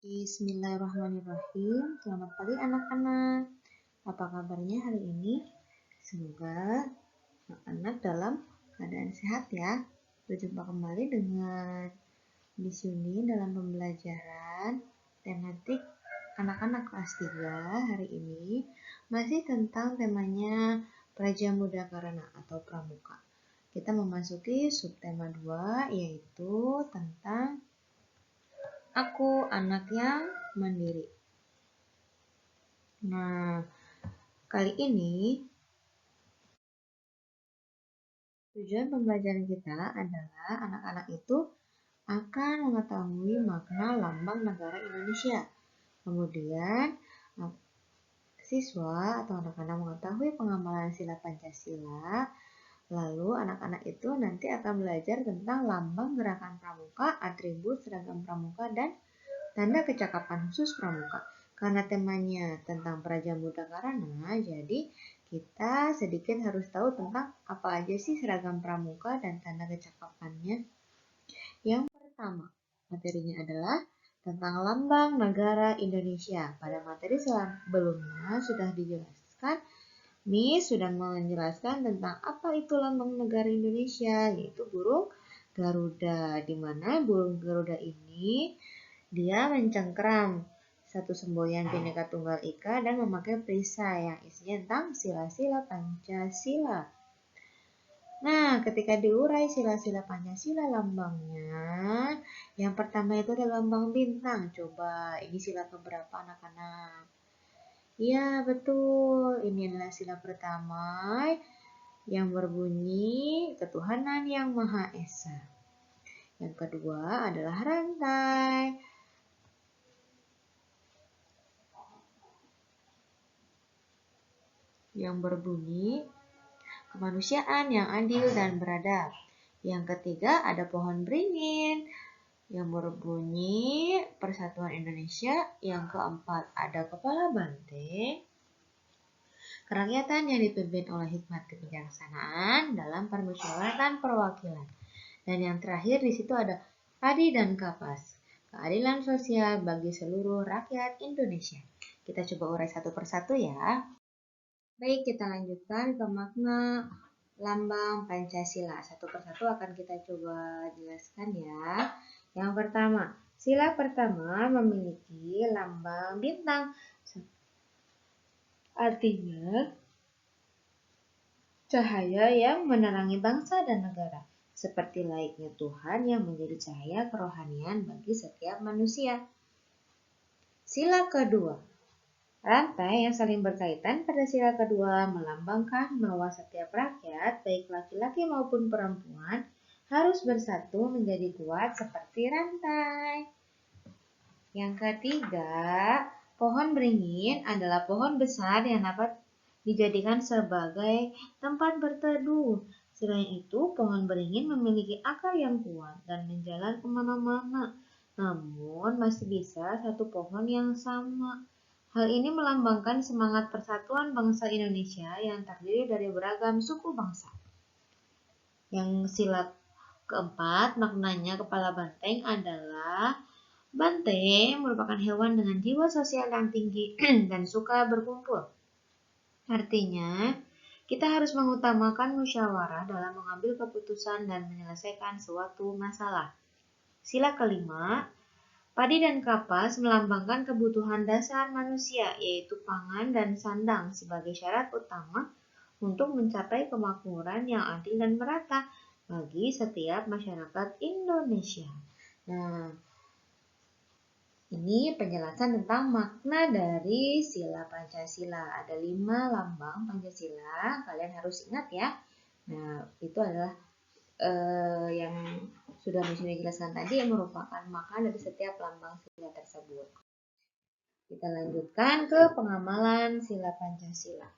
Bismillahirrahmanirrahim. Selamat pagi anak-anak. Apa kabarnya hari ini? Semoga anak-anak dalam keadaan sehat ya. Berjumpa kembali dengan Miss Yuni dalam pembelajaran tematik anak-anak kelas 3 hari ini. Masih tentang temanya Praja Muda Karana atau Pramuka. Kita memasuki subtema 2 yaitu tentang Aku anak yang mandiri. Nah, kali ini tujuan pembelajaran kita adalah anak-anak itu akan mengetahui makna lambang negara Indonesia. Kemudian, siswa atau anak-anak mengetahui pengamalan sila Pancasila. Lalu anak-anak itu nanti akan belajar tentang lambang gerakan pramuka, atribut seragam pramuka, dan tanda kecakapan khusus pramuka. Karena temanya tentang Praja Muda Karana, jadi kita sedikit harus tahu tentang apa aja sih seragam pramuka dan tanda kecakapannya. Yang pertama, materinya adalah tentang lambang negara Indonesia. Pada materi sebelumnya sudah dijelaskan, Miss sudah menjelaskan tentang apa itu lambang negara Indonesia, yaitu burung Garuda, di mana burung Garuda ini dia mencengkram satu semboyan Bhinneka Tunggal Ika dan memakai perisai yang isinya tentang sila-sila Pancasila. Nah, ketika diurai sila-sila Pancasila lambangnya, yang pertama itu ada lambang bintang. Coba, ini sila keberapa anak-anak? Ya, betul. Ini adalah sila pertama yang berbunyi ketuhanan yang Maha Esa. Yang kedua adalah rantai. Yang berbunyi kemanusiaan yang adil dan beradab. Yang ketiga ada pohon beringin yang berbunyi Persatuan Indonesia. Yang keempat ada kepala banteng, kerakyatan yang dipimpin oleh hikmat kebijaksanaan dalam permusyawaratan perwakilan. Dan yang terakhir di situ ada padi dan kapas, keadilan sosial bagi seluruh rakyat Indonesia. Kita coba urai satu persatu ya. Baik, kita lanjutkan ke makna lambang Pancasila. Satu persatu akan kita coba jelaskan ya. Yang pertama, sila pertama memiliki lambang bintang. Artinya, cahaya yang menerangi bangsa dan negara. Seperti layaknya Tuhan yang menjadi cahaya kerohanian bagi setiap manusia. Sila kedua, rantai yang saling berkaitan pada sila kedua melambangkan bahwa setiap rakyat, baik laki-laki maupun perempuan, harus bersatu menjadi kuat seperti rantai. Yang ketiga, pohon beringin adalah pohon besar yang dapat dijadikan sebagai tempat berteduh. Selain itu, pohon beringin memiliki akar yang kuat dan menjalar kemana-mana. Namun, masih bisa satu pohon yang sama. Hal ini melambangkan semangat persatuan bangsa Indonesia yang terdiri dari beragam suku bangsa. Yang sila keempat, maknanya kepala banteng adalah banteng merupakan hewan dengan jiwa sosial yang tinggi dan suka berkumpul. Artinya, kita harus mengutamakan musyawarah dalam mengambil keputusan dan menyelesaikan suatu masalah. Sila kelima, padi dan kapas melambangkan kebutuhan dasar manusia, yaitu pangan dan sandang sebagai syarat utama untuk mencapai kemakmuran yang adil dan merata bagi setiap masyarakat Indonesia. Nah, ini penjelasan tentang makna dari sila Pancasila. Ada 5 lambang Pancasila, kalian harus ingat ya. Nah, itu adalah yang sudah dijelaskan tadi yang merupakan makna dari setiap lambang sila tersebut. Kita lanjutkan ke pengamalan sila Pancasila.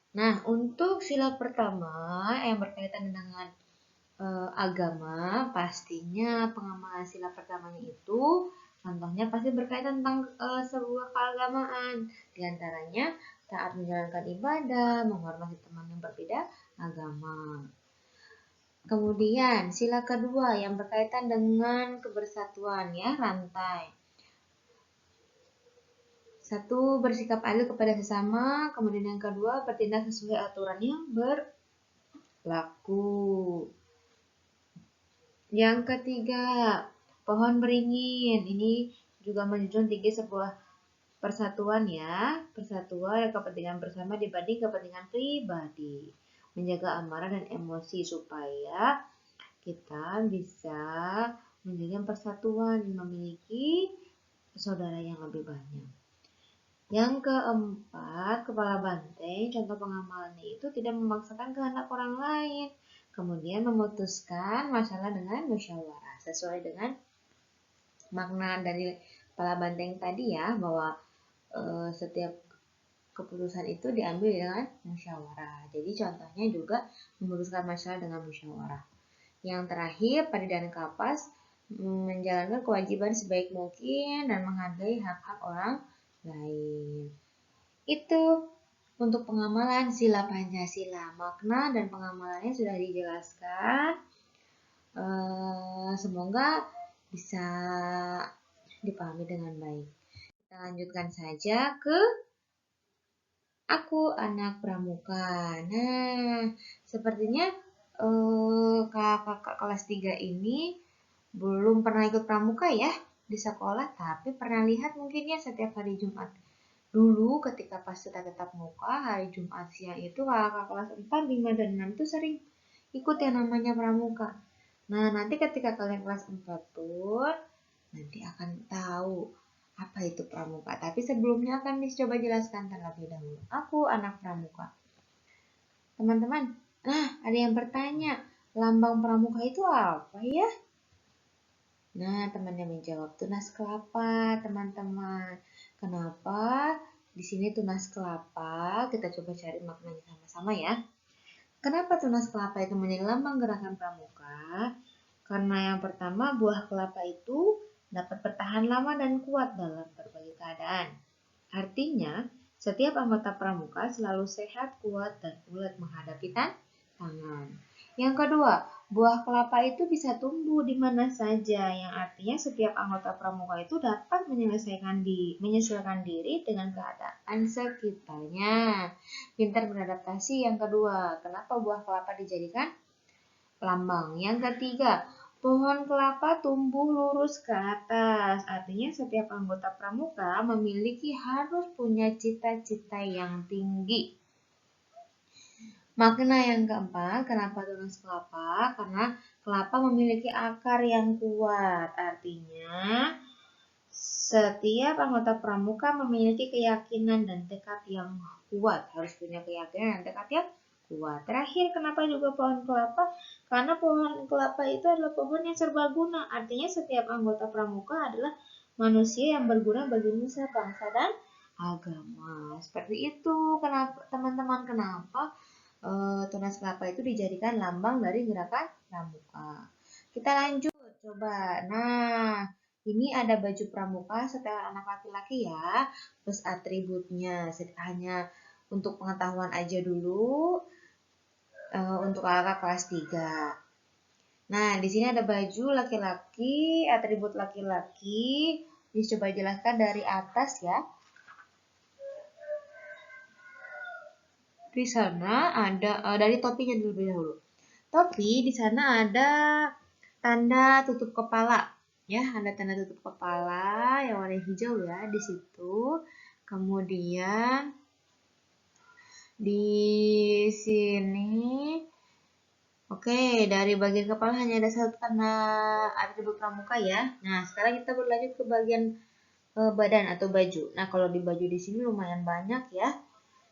Nah, untuk sila pertama yang berkaitan dengan agama, pastinya pengamalan sila pertamanya itu contohnya pasti berkaitan tentang sebuah keagamaan. Di antaranya taat menjalankan ibadah, menghormati teman yang berbeda agama. Kemudian sila kedua yang berkaitan dengan kebersatuan ya, rantai. Satu, bersikap adil kepada sesama. Kemudian yang kedua, bertindak sesuai aturan yang berlaku. Yang ketiga, pohon beringin. Ini juga menjunjung tinggi sebuah persatuan ya. Persatuan dan kepentingan bersama dibanding kepentingan pribadi. Menjaga amarah dan emosi supaya kita bisa menjaga persatuan, memiliki saudara yang lebih banyak. Yang keempat, kepala banteng. Contoh pengamalannya itu tidak memaksakan kehendak orang lain. Kemudian memutuskan masalah dengan musyawarah. Sesuai dengan makna dari kepala banteng tadi ya, bahwa setiap keputusan itu diambil dengan musyawarah. Jadi contohnya juga memutuskan masalah dengan musyawarah. Yang terakhir, Padi dan Kapas menjalankan kewajiban sebaik mungkin dan menghargai hak-hak orang lain. Itu untuk pengamalan sila Pancasila. Makna dan pengamalannya sudah dijelaskan. Semoga bisa dipahami dengan baik. Kita lanjutkan saja ke Aku Anak Pramuka. Nah, sepertinya kakak kelas 3 ini belum pernah ikut pramuka ya di sekolah, tapi pernah lihat mungkin ya setiap hari Jumat. Dulu ketika pas kita tetap muka, hari Jumat siang itu kakak kelas 4, 5, dan 6 itu sering ikut yang namanya pramuka. Nah, nanti ketika kalian kelas 4 pun nanti akan tahu apa itu pramuka. Tapi sebelumnya akan dicoba jelaskan terlebih dahulu. Aku Anak Pramuka. Teman-teman, ada yang bertanya, lambang pramuka itu apa ya? Nah, temannya menjawab, tunas kelapa, teman-teman. Kenapa? Di sini tunas kelapa, kita coba cari maknanya sama-sama ya. Kenapa tunas kelapa itu menjadi lambang gerakan pramuka? Karena yang pertama, buah kelapa itu dapat bertahan lama dan kuat dalam berbagai keadaan. Artinya, setiap anggota pramuka selalu sehat, kuat, dan ulet menghadapi tantangan. Yang kedua, buah kelapa itu bisa tumbuh di mana saja, yang artinya setiap anggota pramuka itu dapat menyesuaikan diri dengan keadaan sekitarnya. Pintar beradaptasi. Yang kedua, kenapa buah kelapa dijadikan lambang? Yang ketiga, pohon kelapa tumbuh lurus ke atas. Artinya setiap anggota pramuka harus punya cita-cita yang tinggi. Makna yang keempat, kenapa tunas kelapa? Karena kelapa memiliki akar yang kuat. Artinya, setiap anggota pramuka memiliki keyakinan dan tekad yang kuat. Harus punya keyakinan dan tekad yang kuat. Terakhir, kenapa juga pohon kelapa? Karena pohon kelapa itu adalah pohon yang serbaguna. Artinya, setiap anggota pramuka adalah manusia yang berguna bagi nusa, bangsa, dan agama. Seperti itu. Kenapa, teman-teman? Kenapa tunas kelapa itu dijadikan lambang dari gerakan pramuka? Kita lanjut coba. Nah, ini ada baju pramuka setelan anak laki-laki ya, plus atributnya. Hanya untuk pengetahuan aja dulu untuk kakak kelas 3. Nah, di sini ada baju laki-laki, atribut laki-laki. Coba jelaskan dari atas ya. Di sana ada dari topinya terlebih dahulu. Topi di sana ada tanda tutup kepala, ya, ada tanda tutup kepala yang warna hijau ya di situ. Kemudian di sini, oke, dari bagian kepala hanya ada satu tanda atribut pramuka ya. Nah, sekarang kita berlanjut ke bagian badan atau baju. Nah, kalau di baju di sini lumayan banyak ya.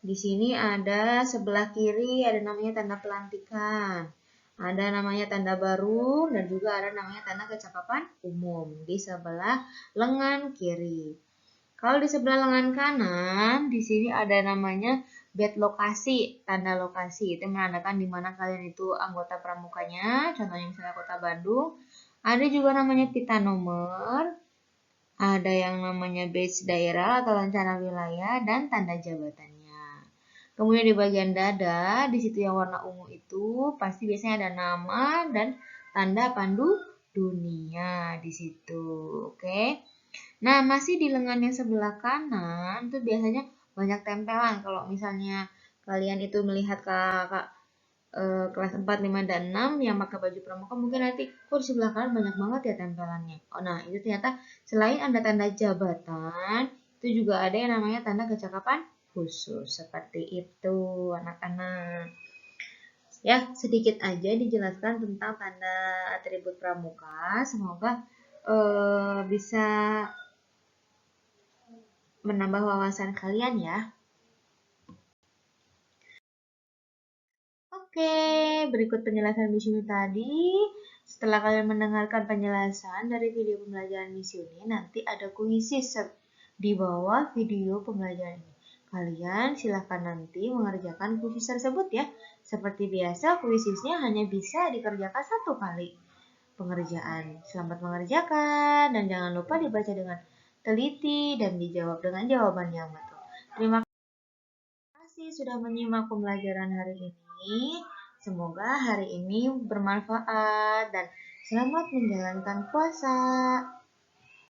Di sini ada sebelah kiri ada namanya tanda pelantikan. Ada namanya tanda baru dan juga ada namanya tanda kecakapan umum di sebelah lengan kiri. Kalau di sebelah lengan kanan, di sini ada namanya bed lokasi, tanda lokasi. Itu menandakan di mana kalian itu anggota pramukanya, contohnya misalnya Kota Bandung. Ada juga namanya pita nomor, ada yang namanya badge daerah atau lancana wilayah, dan tanda jabatannya. Kemudian di bagian dada, di situ yang warna ungu itu pasti biasanya ada nama dan tanda pandu dunia di situ. Oke. Nah, masih di lengan yang sebelah kanan itu biasanya banyak tempelan. Kalau misalnya kalian itu melihat kakak kelas 4, 5, dan 6 yang pakai baju pramuka, mungkin nanti kok di sebelah kanan banyak banget ya tempelannya. Oh, nah itu ternyata selain ada tanda jabatan, itu juga ada yang namanya tanda kecakapan khusus. Seperti itu, anak-anak. Ya, sedikit aja dijelaskan tentang tanda atribut pramuka. Semoga bisa menambah wawasan kalian ya. Oke, berikut penjelasan Miss Yuni tadi. Setelah kalian mendengarkan penjelasan dari video pembelajaran Miss Yuni, nanti ada kuisis di bawah video pembelajaran ini. Kalian silahkan nanti mengerjakan kuisis tersebut ya. Seperti biasa, kuisisnya hanya bisa dikerjakan 1 kali pengerjaan. Selamat mengerjakan dan jangan lupa dibaca dengan teliti dan dijawab dengan jawaban yang betul. Terima kasih sudah menyimak pembelajaran hari ini. Semoga hari ini bermanfaat dan selamat menjalankan puasa.